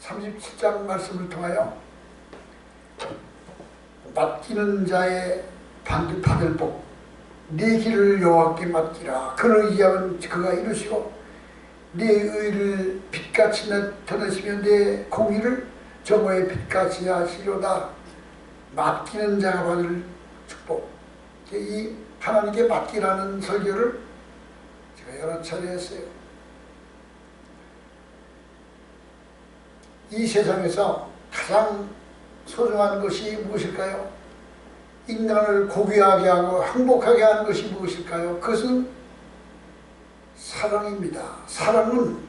37장 말씀을 통하여 맡기는 자의 반드 받을 복, 네 길을 여호와께 맡기라. 그를 의지하면 그가 이루시고 네 의를 빛같이 나타내시며 네 공의를 저모의 빛같이 하시려다. 맡기는 자가 받을 축복. 이 하나님께 맡기라는 설교를 제가 여러 차례 했어요. 이 세상에서 가장 소중한 것이 무엇일까요? 인간을 고귀하게 하고 행복하게 하는 것이 무엇일까요? 그것은 사랑입니다. 사랑은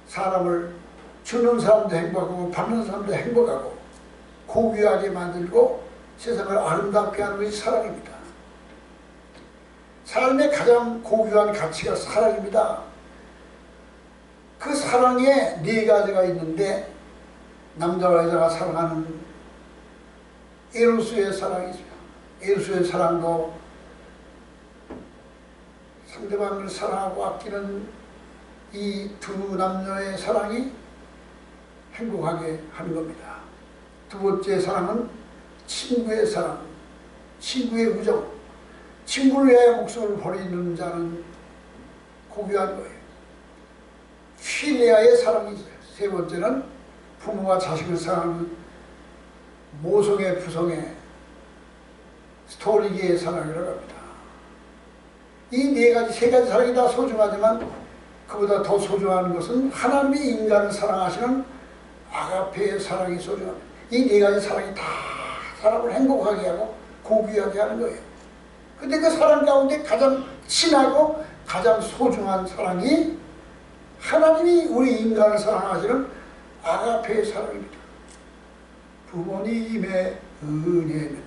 사람을 주는 사람도 행복하고 받는 사람도 행복하고 고귀하게 만들고 세상을 아름답게 하는 것이 사랑입니다. 삶의 가장 고귀한 가치가 사랑입니다. 그 사랑에 네 가지가 있는데 남자와 여자가 사랑하는 에로스의 사랑이죠. 에로스의 사랑도 상대방을 사랑하고 아끼는 이 두 남녀의 사랑이 행복하게 하는 겁니다. 두 번째 사랑은 친구의 사랑, 친구의 우정. 친구를 위하여 목숨을 버리는 자는 고귀한 거예요. 필레아의 사랑이 있어요. 세 번째는 부모와 자식을 사랑하는 모성의 부성의 스토리기의 사랑이라고 합니다. 이 네 가지, 세 가지 사랑이 다 소중하지만 그보다 더 소중한 것은 하나님이 인간을 사랑하시는 아가페의 사랑이 소중합니다. 이 네 가지 사랑이 다 사람을 행복하게 하고 고귀하게 하는 거예요. 근데 그 사랑 가운데 가장 친하고 가장 소중한 사랑이 하나님이 우리 인간을 사랑하시는 아가페의 사랑입니다. 부모님의 은혜는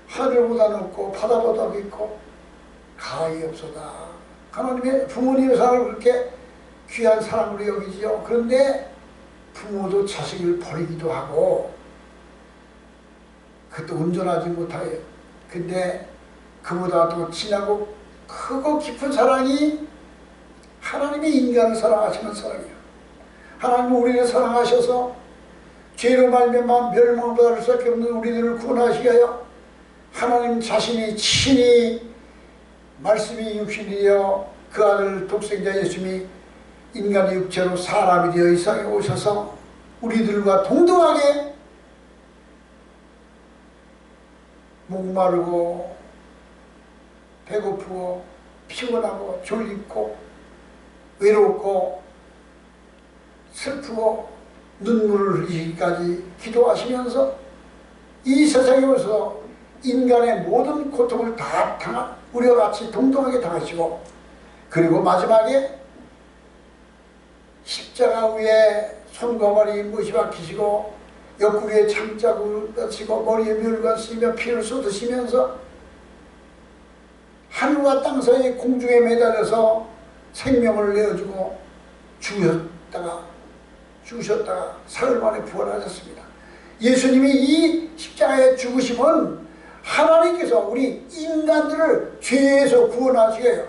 하늘보다 높고 바다보다 깊고 가히 없소다. 하나님의 부모님의 사랑을 그렇게 귀한 사랑으로 여기지요. 그런데 부모도 자식을 버리기도 하고 그것도 온전하지 못하여. 근데 그보다 더 진하고 크고 깊은 사랑이 하나님이 인간을 사랑하시는 사랑이에요. 하나님은 우리를 사랑하셔서 죄로 말미암아 멸망받을 수밖에 없는 우리들을 구원하시기 위하여 하나님 자신이 친히 말씀이 육신이 되어 그 아들 독생자 예수님이 인간의 육체로 사람이 되어 이 세상에 오셔서 우리들과 동등하게 목마르고 배고프고 피곤하고 졸립고 외롭고 슬프고 눈물을 흘리기까지 기도하시면서 이 세상에 오셔서 인간의 모든 고통을 다 우리와 같이 동등하게 당하시고 그리고 마지막에 십자가 위에 손과 발이 못이 박히시고 옆구리에 창자국을 다치고 머리에 멸관 쓰며 피를 쏟으시면서 하늘과 땅 사이 공중에 매달려서 생명을 내어주고 죽으셨다가 사흘 만에 부활하셨습니다. 예수님이 이 십자가의 죽으심은 하나님께서 우리 인간들을 죄에서 구원하시기 위하여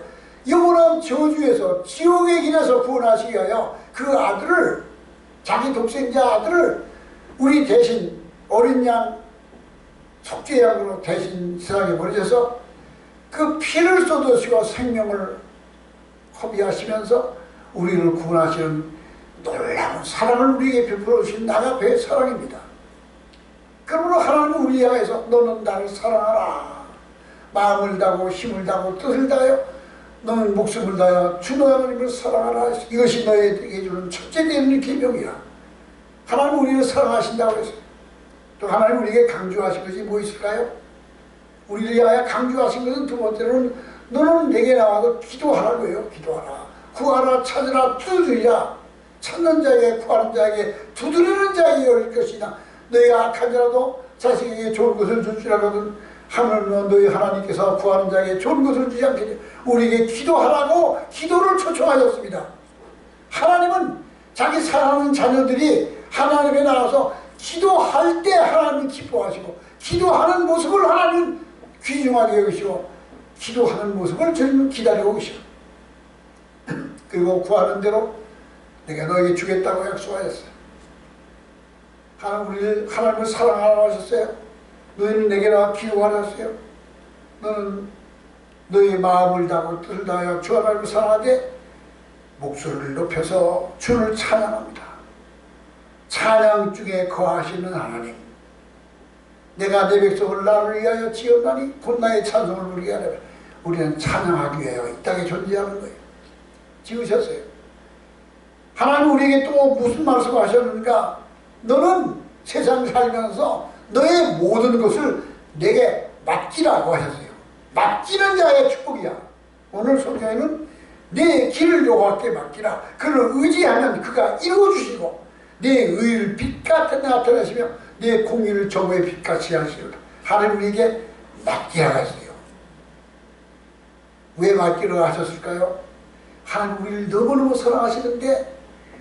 영원한 저주에서 지옥의 길에서 구원하시기 위하여 그 아들을 자기 독생자 아들을 우리 대신 어린 양 속죄양으로 대신 세상에 보내셔서 그 피를 쏟으시고 생명을 허비하시면서 우리를 구원하시는 놀라운 사랑을 우리에게 베풀어 주신 아가페의 사랑입니다. 그러므로 하나님은 우리 향해서 너는 나를 사랑하라. 마음을 다하고 힘을 다하고 뜻을 다하여 너는 목숨을 다하여 주 하나님을 사랑하라. 이것이 너에게 주는 첫째 되는 계명이야. 하나님은 우리를 사랑하신다고 했어요. 또 하나님은 우리에게 강조하신 것이 뭐 있을까요? 우리를 향하여 강조하신 것은 두 번째로는 너는 내게 나와서 기도하라고요. 기도하라. 구하라 찾으라 두드리라. 찾는 자에게 구하는 자에게 두드리는 자에게 열릴 것이나 너희가 악한 자라도 자식에게 좋은 것을 줄 줄 알거든 하물며 너희 하나님께서 구하는 자에게 좋은 것을 주지 않겠냐. 우리에게 기도하라고 기도를 초청하셨습니다. 하나님은 자기 사랑하는 자녀들이 하나님에 나와서 기도할 때 하나님은 기뻐하시고 기도하는 모습을 하나님은 귀중하게 여기시고 기도하는 모습을 저희는 기다리고 계시고 그리고 구하는 대로 내가 너에게 주겠다고 약속하였어요. 하나님을 사랑하라고 하셨어요. 너희는 내게 나와 기도하셨어요. 너는 너희 마음을 다하고 뜻을 다하여 주 하나님을 사랑하되 목소리를 높여서 주를 찬양합니다. 찬양 중에 거하시는 하나님, 내가 내 백성을 나를 위하여 지었나니 곧 나의 찬송을 부르게 하려. 우리는 찬양하기 위하여 이 땅에 존재하는 거예요. 지으셨어요. 하나님 우리에게 또 무슨 말씀을 하셨는가? 너는 세상 살면서 너의 모든 것을 내게 맡기라고 하셨어요. 맡기는 자의 축복이야. 오늘 성경에는 내 길을 여호와께 맡기라. 그를 의지하면 그가 이루어주시고 내 의를 빛같이 나타내시며 내 공의를 정오의 빛같이 하시리라. 하나님 우리에게 맡기라고 했어요. 왜 맡기라고 하셨을까요? 하나님 우리를 너무너무 사랑하시는데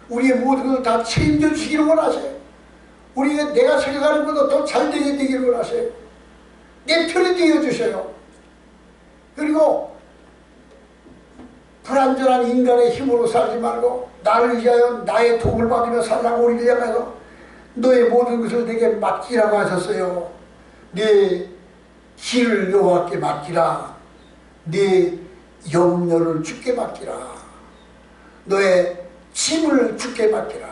우리의 모든 것을 다 책임져 주시기를 원하세요. 우리가 내가 생각하는 것보다 더 잘되게 되기를 원하세요. 내 편이 되어주셔요. 그리고 불완전한 인간의 힘으로 살지 말고 나를 위하여 나의 도움을 받으며 살라고 우리를 향해서 너의 모든 것을 내게 맡기라고 하셨어요. 네 길을 여호와께 맡기라. 네 염려를 주께 맡기라. 너의 짐을 주께 맡기라.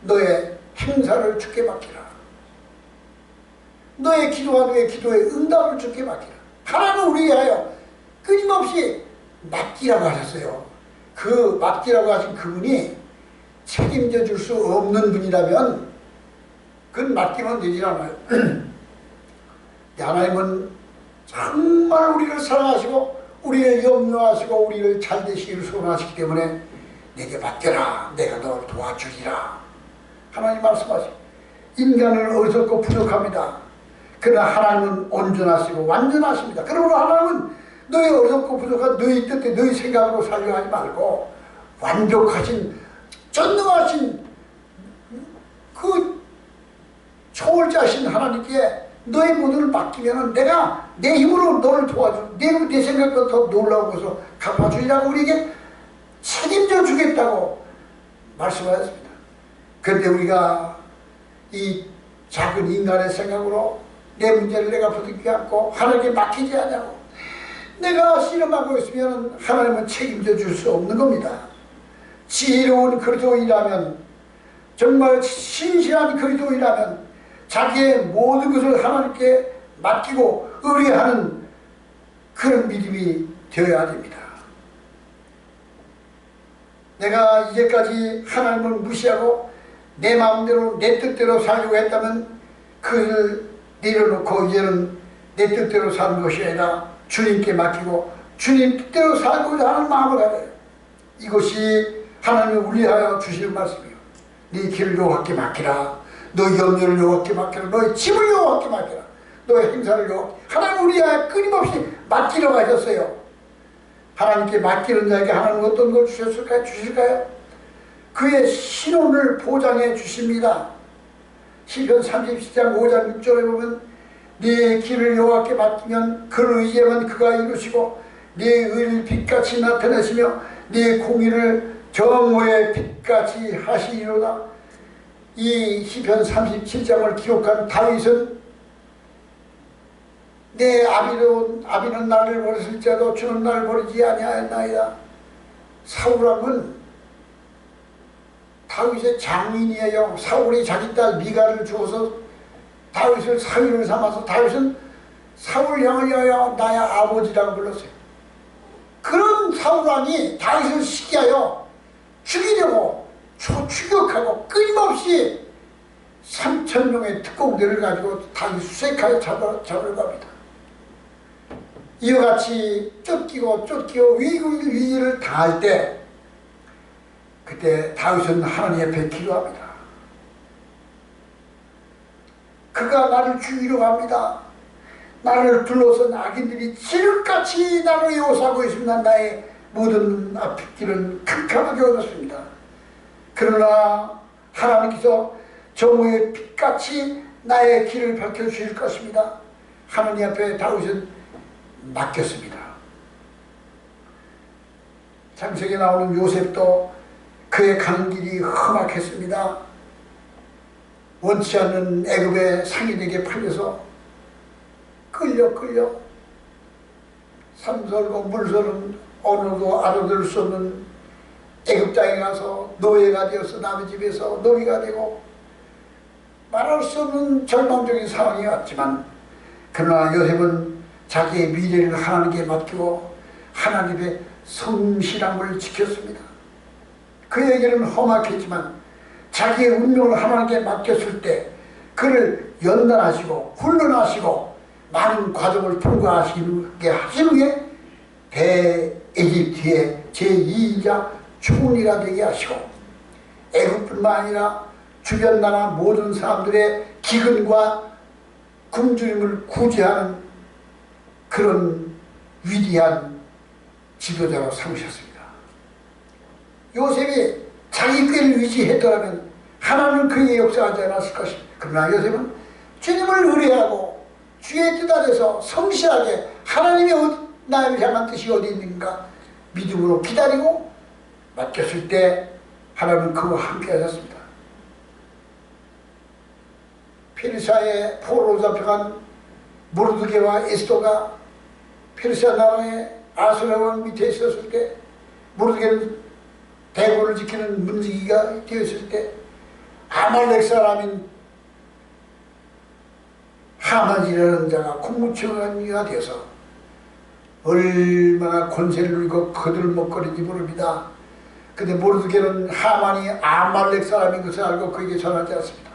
너의 행사를 주께 맡기라. 너의 기도와 너의 기도의 응답을 주께 맡기라. 하나님은 우리에 하여 끊임없이 맡기라고 하셨어요. 그 맡기라고 하신 그분이 책임져 줄 수 없는 분이라면 그건 맡기면 되지 않아요. 하나님은 정말 우리를 사랑하시고 우리를 염려하시고 우리를 잘 되시기를 소원하시기 때문에 내게 맡겨라. 내가 너를 도와주리라. 하나님 말씀하시고 인간은 어리석고 부족합니다. 그러나 하나님은 온전하시고 완전하십니다. 그러므로 하나님은 너희 어리석고 부족한 너희 뜻대 너희 생각으로 살려 하지 말고 완벽하신 전능하신 그 초월자신 하나님께 너의 모든을 맡기면 내가 내 힘으로 너를 도와주 내 생각보다 더 놀라운 것으로 갚아주리라고 우리에게 책임져 주겠다고 말씀하셨습니다. 그런데 우리가 이 작은 인간의 생각으로 내 문제를 내가 부득이 않고 하나님께 맡기지 않냐고 내가 씨름하고 있으면 하나님은 책임져 줄 수 없는 겁니다. 지혜로운 그리스도인이라면 정말 신실한 그리스도인이라면 자기의 모든 것을 하나님께 맡기고 의뢰하는 그런 믿음이 되어야 됩니다. 내가 이제까지 하나님을 무시하고 내 마음대로 내 뜻대로 살려고 했다면 그를 내려놓고 이제는 내 뜻대로 사는 것이 아니라 주님께 맡기고 주님 뜻대로 살고자 하는 마음을 가져요. 이것이 하나님이 우리하여 주시는 말씀이에요. 네 길을 여호와께 맡기라. 너의 염려를 여호와께 맡기라. 너의 짐을 여호와께 맡기라. 너의 행사를 여호와께. 하나님 우리하여 끊임없이 맡기라고 하셨어요. 하나님께 맡기는 자에게 하나님은 어떤 걸 주실까요? 그의 신원을 보장해 주십니다. 시편 37장 5장 6절에 보면 네 길을 여호와께 맡기면 그를 의지하면 그가 이루시고 네 의를 빛같이 나타내시며 네 공의를 정오의 빛같이 하시리로다. 이 시편 37장을 기록한 다윗은 내 아비는 나를 버렸을지라도 주는 나를 버리지 아니하였나이다. 사울왕은 다윗의 장인이에요. 사울이 자기 딸 미가를 주어서 다윗을 사위를 삼아서 다윗은 사울 왕을 위하여 나의 아버지라고 불렀어요. 그런 사울왕이 다윗을 시기하여 죽이려고 추격하고 끊임없이 3,000명의 특공대를 가지고 다윗 수색하여 잡으러 갑니다. 이와 같이 쫓기고 위기를 당할 때 그때 다윗은 하나님 앞에 기도합니다. 그가 나를 죽이려고 합니다. 나를 둘러선 악인들이 칠흑같이 나를 에워싸고 있습니다. 나의 모든 앞길은 캄캄하게 얻었습니다. 그러나 하나님께서 정오의 빛같이 나의 길을 밝혀주실 것입니다. 하나님 앞에 다윗은 맡겼습니다. 창세기에 나오는 요셉도 그의 가는 길이 험악했습니다. 원치 않는 애굽의 상인에게 팔려서 끌려 산설고 물설은 언어도 알아들 수 없는 애굽 땅에 가서 노예가 되어서 남의 집에서 노비가 되고 말할 수 없는 절망적인 상황이 왔지만, 그러나 요셉은 자기의 미래를 하나님께 맡기고 하나님의 성실함을 지켰습니다. 그에게는 험악했지만 자기의 운명을 하나님께 맡겼을 때 그를 연단하시고 훈련하시고 많은 과정을 통과하시게 하신 후에 대에집트의 제2인자 총리가 되게 하시고, 애굽뿐만 아니라 주변 나라 모든 사람들의 기근과 굶주림을 구제하는 그런 위대한 지도자로 삼으셨습니다. 요셉이 자기 꾀를 의지했더라면 하나님은 그에게 역사하지 않았을 것입니다. 그러나 요셉은 주님을 의뢰하고 주의 뜻 안에서 성실하게 하나님의 나를 향한 뜻이 어디 있는가 믿음으로 기다리고 맡겼을 때 하나님은 그와 함께 하셨습니다. 페르시아의 포로로 잡혀간 모르드게와 에스더가 페르시아 나라의 아수라 왕 밑에 있었을 때, 모르드게는 대궐을 지키는 문지기가 되었을 때, 아말렉 사람인 하만이라는 자가 국무총리가 되어서 얼마나 권세를 누리고 거들먹거리는지 모릅니다. 근데 모르드게는 하만이 아말렉 사람인 것을 알고 그에게 전하지 않습니다.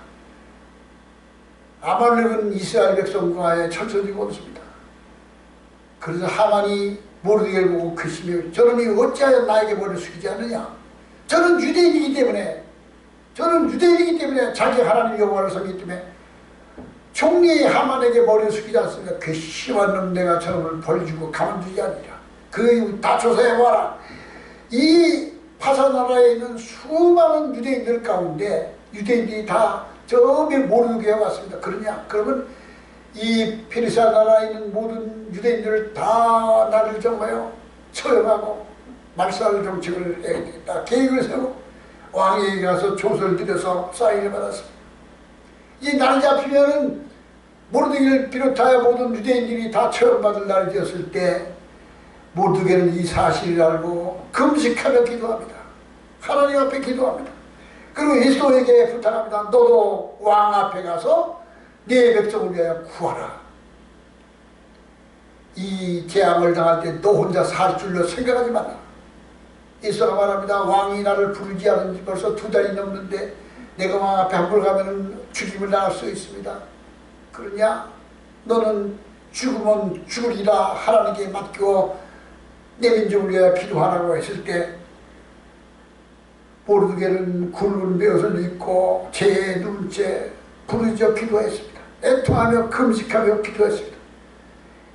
아말렉은 이스라엘 백성과의 철저히 원수입니다. 그래서 하만이 모르드게를 보고 괘씸해, 저놈이 어찌하여 나에게 머리를 숙이지 않느냐. 저는 유대인이기 때문에 자기 하나님 여호와를 섬기기 때문에 총리 하만에게 머리를 숙이지 않습니다. 괘씸한 놈, 내가 저놈을 벌주고 가만두지 않으리라. 그 다 조사해봐라. 이 파사나라에 있는 수많은 유대인들 가운데 유대인들이 다 저기 모르드게에 왔습니다. 그러냐? 그러면 이 페르시아 나라에 있는 모든 유대인들을 다 나를 정하여 처형하고 말살 정책을 해야 되겠다 계획을 세우고 왕에게 가서 조서를 드려서 사인을 받았습니다. 이 날이 잡히면은 모르드게를 비롯하여 모든 유대인들이 다 처형받을 날이 되었을 때, 모르드게는 이 사실을 알고 금식하며 기도합니다. 하나님 앞에 기도합니다. 그리고 에스더에게 부탁합니다. 너도 왕 앞에 가서 네 백성을 위하여 구하라. 이 재앙을 당할 때 너 혼자 살 줄로 생각하지 마라. 에스더가 말합니다. 왕이 나를 부르지 않은 지 벌써 2달이 넘는데 내가 왕 앞에 한 번 가면 죽임을 당할 수 있습니다. 그러냐? 너는 죽으면 죽으리라 하나님께 맡기고 내 민족을 위하여 기도하라고 했을 때, 모르드게는 굵은 베옷을 입고 제 눈째 부르짖어 기도했습니다. 애통하며 금식하며 기도했습니다.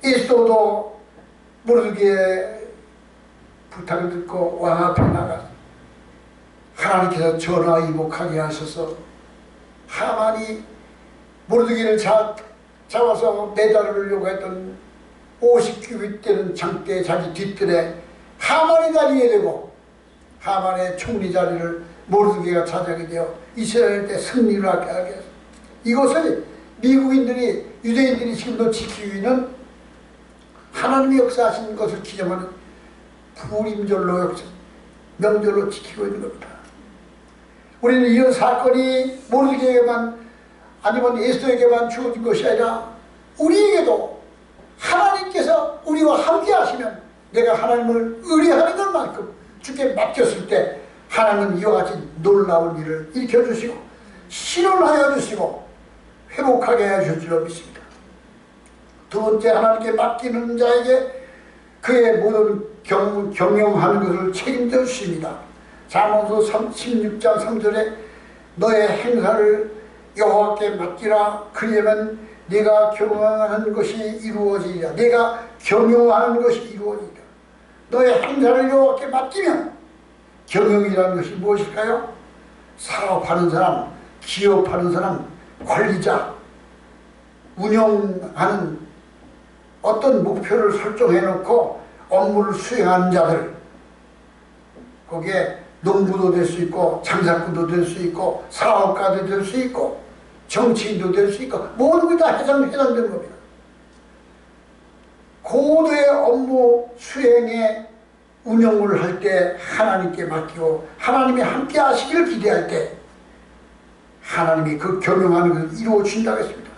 에스더도 모르드게의 부탁을 듣고 왕 앞에 나가 하나님께서 전화위복하게 하셔서 하만이 모르드게를 잡아서 매달으려고 했던 50규빗 되는 장대에 자기 뒷뜰에 하만이 다니게 되고, 하만의 총리 자리를 모르드게가 차지하게 되어 이스라엘 때 승리를 하게 했습니다. 이것을 미국인들이, 유대인들이 지금도 지키고 있는 하나님의 역사하신 것을 기념하는 부림절로 명절로 지키고 있는 겁니다. 우리는 이런 사건이 모르드게에게만 아니면 에스더에게만 주어진 것이 아니라 우리에게도 하나님께서 우리와 함께 하시면, 내가 하나님을 의뢰하는 것만큼 주께 맡겼을 때 하나님은 이와 같이 놀라운 일을 일으켜주시고 실현하여 주시고 회복하게 해주실 줄 믿습니다. 두 번째, 하나님께 맡기는 자에게 그의 모든 경영하는 것을 책임져 주십니다. 잠언서 16장 3절에 너의 행사를 여호와께 맡기라. 그러면 네가 경영하는 것이 이루어지리라. 네가 경영하는 것이 이루어지리라. 너의 행사를 여호와께 맡기면, 경영이라는 것이 무엇일까요? 사업하는 사람, 기업하는 사람, 관리자, 운영하는 어떤 목표를 설정해 놓고 업무를 수행하는 자들, 거기에 농부도 될 수 있고 장사꾼도 될 수 있고 사업가도 될 수 있고 정치인도 될 수 있고 모든 게 다 해당되는 겁니다. 고도의 업무 수행에 운영을 할 때 하나님께 맡기고 하나님이 함께 하시기를 기대할 때 하나님이 그 경영하는 것을 이루어 주신다고 했습니다.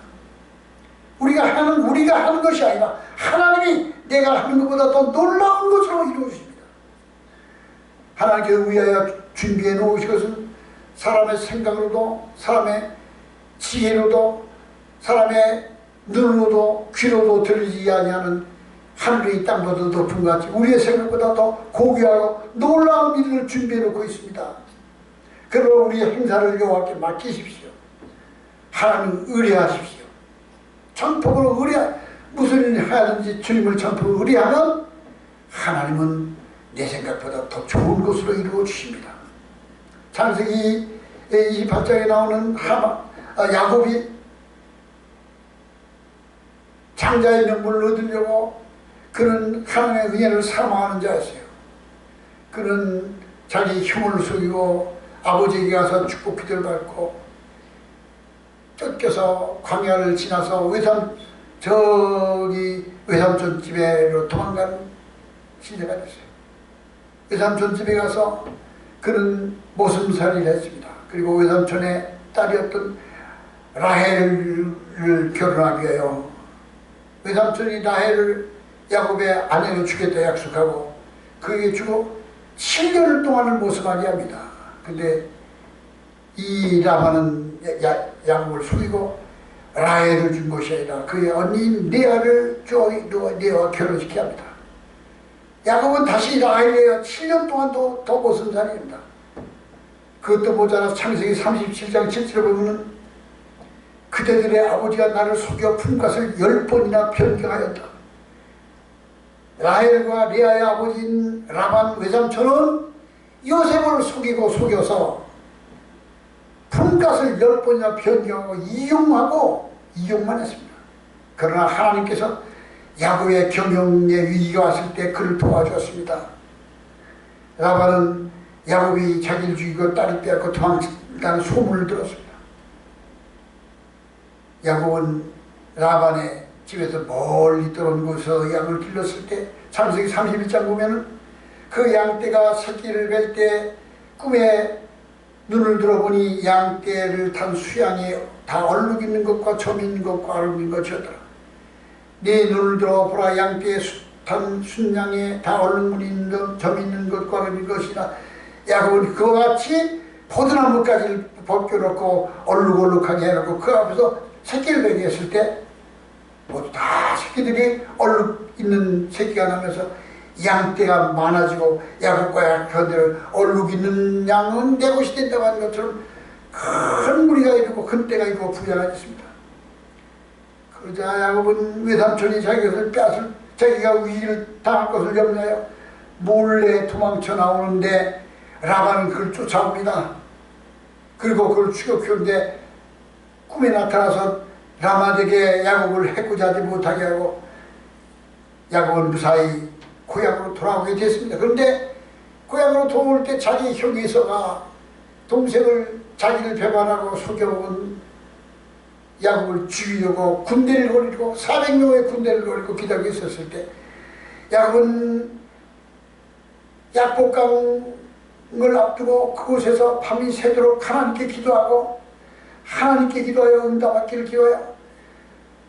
우리가 하는 것이 아니라 하나님이 내가 하는 것보다 더 놀라운 것으로 이루어 주십니다. 하나님께 위하여 준비해 놓으신 것은 사람의 생각으로도 사람의 지혜로도 사람의 눈으로도 귀로도 들리지 아니하는 하늘이 땅보다 높은 것 같이 우리의 생각보다 더 고귀하고 놀라운 일을 준비해 놓고 있습니다. 그러므로 우리의 행사를 여호와께 맡기십시오. 하나님 의뢰하십시오. 전폭으로 무슨 일을 하든지 주님을 전폭으로 의뢰하면 하나님은 내 생각보다 더 좋은 것으로 이루어 주십니다. 창세기 28장에 나오는 야곱이 장자의 명분을 얻으려고 그는 하나님의 은혜를 사모하는 자였어요. 그는 자기 흉을 속이고 아버지에게 가서 축복 기도를 받고 쫓겨서 광야를 지나서 외삼촌 집에로 도망간 시대가 됐어요. 외삼촌 집에 가서 그는 모순살이를 했습니다. 그리고 외삼촌의 딸이었던 라헬을 결혼하기 위하여 외삼촌이 라헬을 야곱의 아내로 주겠다 약속하고 그에게 주고 7년을 동안을 모습하게 합니다. 근데 이 라반은 야곱을 속이고 라헬을 준 것이 아니라 그의 언니인 레아를 레아와 결혼시켜야 합니다. 야곱은 다시 라헬에 7년 동안 더 모순살이입니다. 그것도 모자라 창세기 37장 7절에 보면 그대들의 아버지가 나를 속여 품값을 10번이나 변경하였다. 라헬과 레아의 아버지인 라반 외삼촌은 요셉을 속여서 품값을 10번이나 변경하고 이용만 했습니다. 그러나 하나님께서 야곱의 경영의 위기가 왔을 때 그를 도와주었습니다. 라반은 야곱이 자기를 죽이고 딸을 빼앗고 도망친다는 소문을 들었습니다. 야곱은 라반의 집에서 멀리 떨어진 곳에서 양을 길렀을 때 창세기 31장 보면은 그 양떼가 새끼를 뵐 때 꿈에 눈을 들어보니 양떼를 탄 수양이 다 얼룩 있는 것과 점 있는 것과 얼룩 있는 것이었더라. 네 눈을 들어 보라 양떼의 탄 순양에 다 얼룩 있는 것, 점 있는 것과 얼룩 있는 것이라. 야곱은 그와 같이 포도나무까지 벗겨놓고 얼룩얼룩하게 해놓고 그 앞에서 새끼를 베게 했을 때 모두 다 새끼들이 얼룩 있는 새끼가 나면서 양떼가 많아지고 야곱과 약혼들 얼룩 있는 양은 내 것이 된다고 하는 것처럼 큰 무리가 이루고 큰 떼가 이루고 부자가됐습니다. 그러자 야곱은 외삼촌이 자기 것을 빼앗을 자기가 위기를 당할 것을 염려하여 몰래 도망쳐 나오는데 라반은 그를 쫓아옵니다. 그리고 그를 추격하는데 꿈에 나타나서 라반에게 야곱을 해코지 하지 못하게 하고 야곱은 무사히 고향으로 돌아오게 됐습니다. 그런데 고향으로 돌아올 때 자기 형이 있어가 동생을 자기를 배반하고 속여먹은 야곱을 죽이려고 군대를 벌이고 400명의 군대를 벌이고 기다리고 있었을 때 야곱은 약복강을 앞두고 그곳에서 밤이 새도록 하나님께 기도하고 하나님께 기도하여 응답받기를 기도하여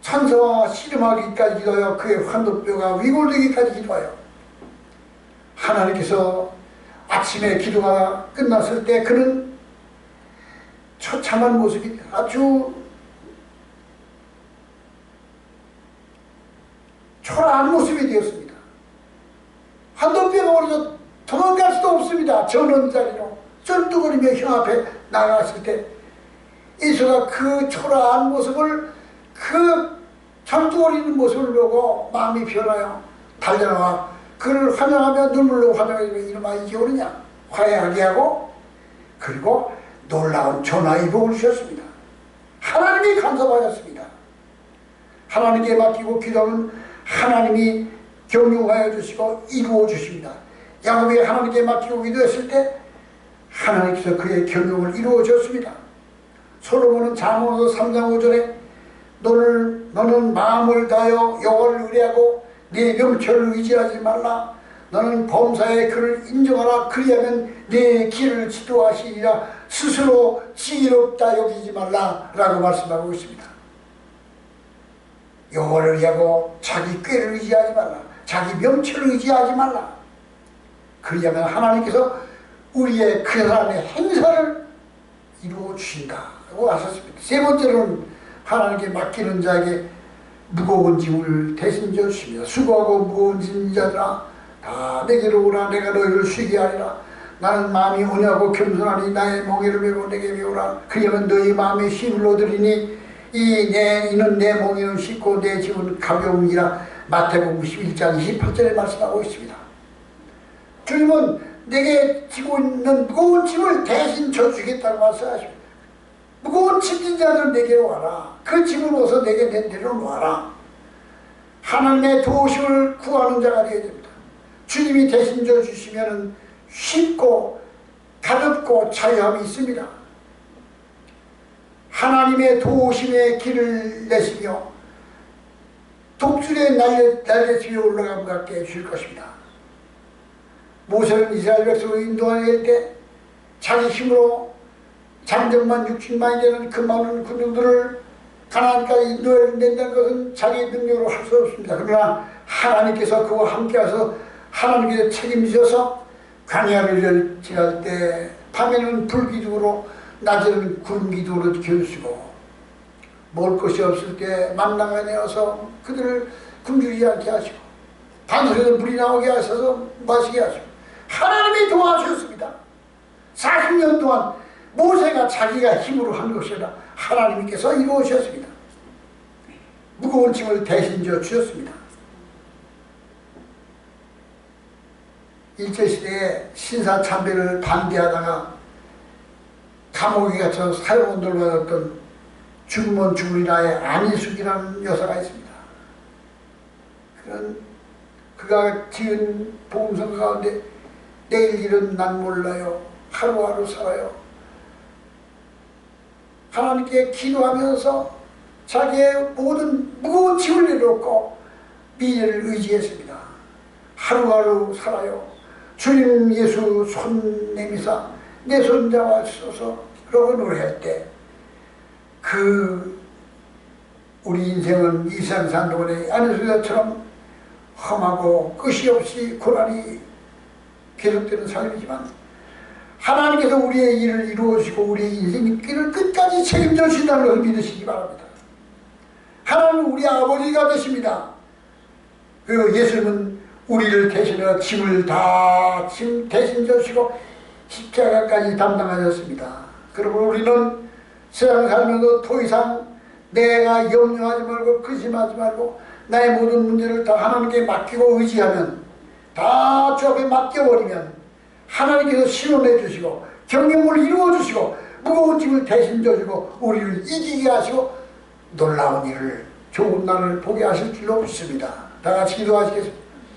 천사와 씨름하기까지 기도하여 그의 환도뼈가 위골되기까지 기도하여 하나님께서 아침에 기도가 끝났을 때 그는 처참한 모습이 아주 초라한 모습이 되었습니다. 환도뼈가 오르서 도망갈 수도 없습니다. 전원 자리로 쩔뚝거리며 형 앞에 나갔을 때 이수가 그 초라한 모습을 그 쩔뚝거리는 모습을 보고 마음이 변하여 달려나와 그를 환영하며 눈물로 환영하며 이놈아 이게 오느냐 화해하게 하고 그리고 놀라운 전화의 복을 주셨습니다. 하나님이 간섭하셨습니다. 하나님께 맡기고 기도하면 하나님이 경영하여 주시고 이루어 주십니다. 야곱이 하나님께 맡기고 기도했을 때 하나님께서 그의 경영을 이루어 줬습니다. 솔로몬은 잠언서 3장 5절에 너는 마음을 다하여 여호와를 의뢰하고 네 명철을 의지하지 말라. 너는 범사의 그를 인정하라. 그리하면 네 길을 지도하시리라. 스스로 지혜롭다 여기지 말라 라고 말씀하고 있습니다. 여호와를 의지하고 자기 꾀를 의지하지 말라. 자기 명철을 의지하지 말라. 그리하면 하나님께서 우리의 그 사람의 행사를 이루어 주신다고 하셨습니다. 세 번째로는 하나님께 맡기는 자에게 무거운 짐을 대신 져 주십니다. 수고하고 무거운 짐 자들아 다 내게로 오라. 내가 너희를 쉬게 하리라. 나는 마음이 온유하고 겸손하니 나의 멍에를 메고 내게 배우라. 그리하면 너희 마음에 힘을 얻으리니 이는 내 멍에는 쉽고 내 짐은 가벼움이라. 마태복음 11장 28절에 말씀하고 있습니다. 주님은 내게 지고 있는 무거운 짐을 대신 져주겠다고 말씀하십니다. 무거운 짐진 자들 내게로 와라. 그 짐을 어서 내게 내려놓아라. 하나님의 도우심을 구하는 자가 되어야 됩니다. 주님이 대신 져주시면 쉽고 가볍고 자유함이 있습니다. 하나님의 도우심의 길을 내시며 독수리의 날개 위에 올라감 같게 해주실 것입니다. 모세는 이스라엘 백성을 인도할 때 자기 힘으로 장정만 60만이 되는 그 많은 군중들을 가나안까지 인도해낸다는 것은 자기 능력으로 할 수 없습니다. 그러나 하나님께서 그와 함께하셔서 하나님께서 책임지셔서 광야를 지날 때 밤에는 불기둥으로 낮에는 구름기둥으로 지켜주시고 먹을 것이 없을 때 만나가 내어서 그들을 굶주리지 않게 하시고 반석에서 물이 나오게 하셔서 마시게 하시고 하나님이 도와주셨습니다. 40년 동안 모세가 자기가 힘으로 한 것이 아니라 하나님께서 이루어주셨습니다. 무거운 짐을 대신 져 주셨습니다. 일제시대에 신사참배를 반대하다가 감옥에 갇혀 사형을 받았던 죽으면 죽으리라의 안희숙이라는 여사가 있습니다. 그가 지은 복음성 가운데 내일 일은 난 몰라요. 하루하루 살아요. 하나님께 기도하면서 자기의 모든 무거운 짐을 내려놓고 미래를 의지했습니다. 하루하루 살아요. 주님 예수 손 내미사 내 손 잡아주소서 그러고 노래할 때 우리 인생은 이산산동원의 안희숙처럼 험하고 끝이 없이 고난이 계속되는 삶이지만 하나님께서 우리의 일을 이루어주시고 우리의 인생의 길을 끝까지 책임져 주신다는 것을 믿으시기 바랍니다. 하나님은 우리 아버지가 되십니다. 그리고 예수님은 우리를 대신해 짐을 다 대신 져주시고 십자가까지 담당하셨습니다. 그러므로 우리는 세상 살면서 더 이상 내가 염려하지 말고 근심하지 말고 나의 모든 문제를 다 하나님께 맡기고 의지하면 다 주 앞에 맡겨버리면 하나님께서 실현해 주시고 경영을 이루어 주시고 무거운 짐을 대신 져주고 우리를 이기게 하시고 놀라운 일을 좋은 날을 보게 하실 줄로 믿습니다. 다 같이 기도하시겠습니다.